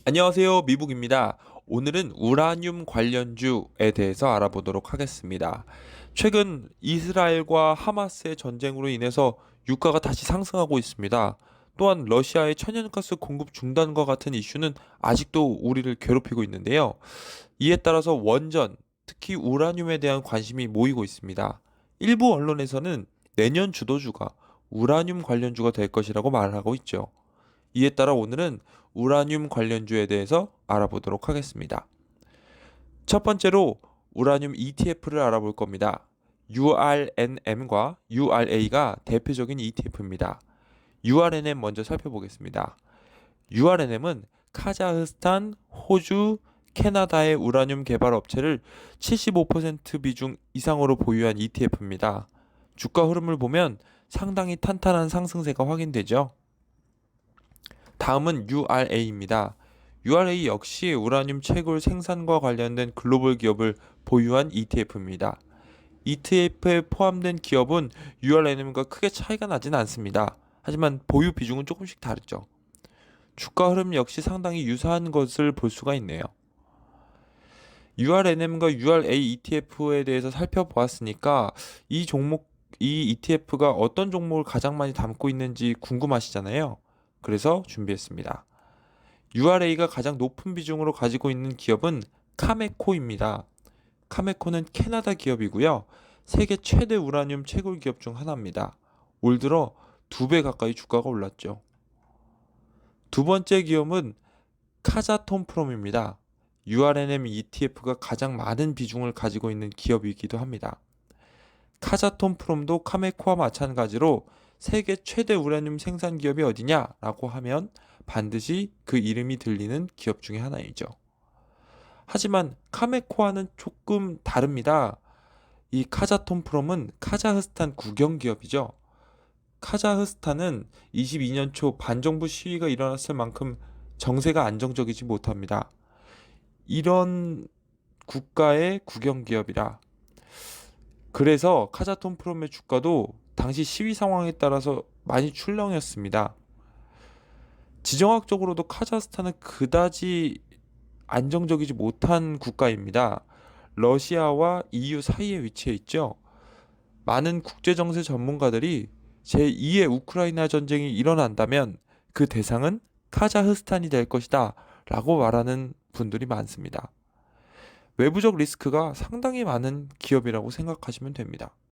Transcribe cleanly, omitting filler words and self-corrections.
안녕하세요. 미북입니다. 오늘은 우라늄 관련주에 대해서 알아보도록 하겠습니다. 최근 이스라엘과 하마스의 전쟁으로 인해서 유가가 다시 상승하고 있습니다. 또한 러시아의 천연가스 공급 중단과 같은 이슈는 아직도 우리를 괴롭히고 있는데요. 이에 따라서 원전, 특히 우라늄에 대한 관심이 모이고 있습니다. 일부 언론에서는 내년 주도주가 우라늄 관련주가 될 것이라고 말하고 있죠. 이에 따라 오늘은 우라늄 관련주에 대해서 알아보도록 하겠습니다. 첫 번째로 우라늄 ETF를 알아볼 겁니다. URNM과 URA가 대표적인 ETF입니다. URNM 먼저 살펴보겠습니다. URNM은 카자흐스탄, 호주, 캐나다의 우라늄 개발 업체를 75% 비중 이상으로 보유한 ETF입니다. 주가 흐름을 보면 상당히 탄탄한 상승세가 확인되죠. 다음은 URA입니다. URA 역시 우라늄 채굴 생산과 관련된 글로벌 기업을 보유한 ETF입니다. ETF에 포함된 기업은 URNM과 크게 차이가 나진 않습니다. 하지만 보유 비중은 조금씩 다르죠. 주가 흐름 역시 상당히 유사한 것을 볼 수가 있네요. URNM과 URA ETF에 대해서 살펴보았으니까 이 ETF가 어떤 종목을 가장 많이 담고 있는지 궁금하시잖아요. 그래서 준비했습니다. URA가 가장 높은 비중으로 가지고 있는 기업은 카메코입니다. 카메코는 캐나다 기업이고요. 세계 최대 우라늄 채굴 기업 중 하나입니다. 올 들어 2배 가까이 주가가 올랐죠. 두 번째 기업은 카자톤프롬입니다. URNM ETF가 가장 많은 비중을 가지고 있는 기업이기도 합니다. 카자톤프롬도 카메코와 마찬가지로 세계 최대 우라늄 생산 기업이 어디냐라고 하면 반드시 그 이름이 들리는 기업 중에 하나이죠. 하지만 카메코와는 조금 다릅니다. 이 카자톤프롬은 카자흐스탄 국영 기업이죠. 카자흐스탄은 22년 초 반정부 시위가 일어났을 만큼 정세가 안정적이지 못합니다. 이런 국가의 국영 기업이라 그래서 카자톤프롬의 주가도 당시 시위 상황에 따라서 많이 출렁였습니다. 지정학적으로도 카자흐스탄은 그다지 안정적이지 못한 국가입니다. 러시아와 EU 사이에 위치해 있죠. 많은 국제정세 전문가들이 제2의 우크라이나 전쟁이 일어난다면 그 대상은 카자흐스탄이 될 것이다 라고 말하는 분들이 많습니다. 외부적 리스크가 상당히 많은 기업이라고 생각하시면 됩니다.